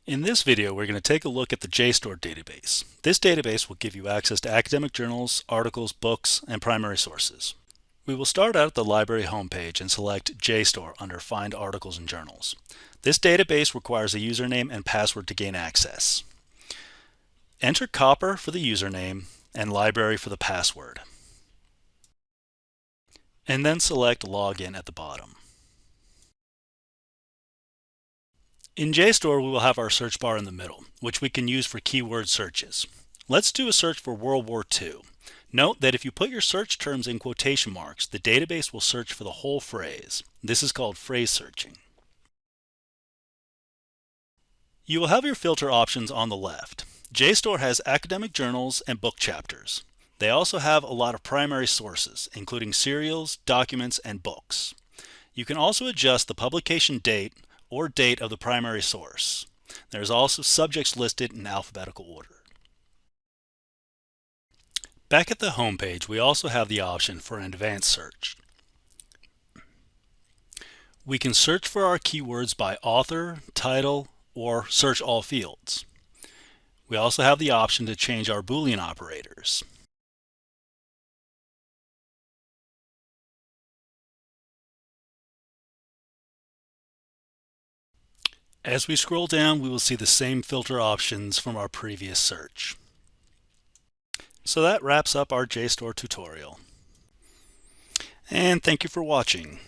In this video, we're going to take a look at the JSTOR database. This database will give you access to academic journals, articles, books, and primary sources. We will start out at the library homepage and select JSTOR under Find Articles and Journals. This database requires a username and password to gain access. Enter Copper for the username and Library for the password. And then select Login at the bottom. In JSTOR, we will have our search bar in the middle, which we can use for keyword searches. Let's do a search for World War II. Note that if you put your search terms in quotation marks, the database will search for the whole phrase. This is called phrase searching. You will have your filter options on the left. JSTOR has academic journals and book chapters. They also have a lot of primary sources, including serials, documents, and books. You can also adjust the publication date or date of the primary source. There's also subjects listed in alphabetical order. Back at the home page, we also have the option for an advanced search. We can search for our keywords by author, title, or search all fields. We also have the option to change our Boolean operators. As we scroll down, we will see the same filter options from our previous search. So that wraps up our JSTOR tutorial. And thank you for watching.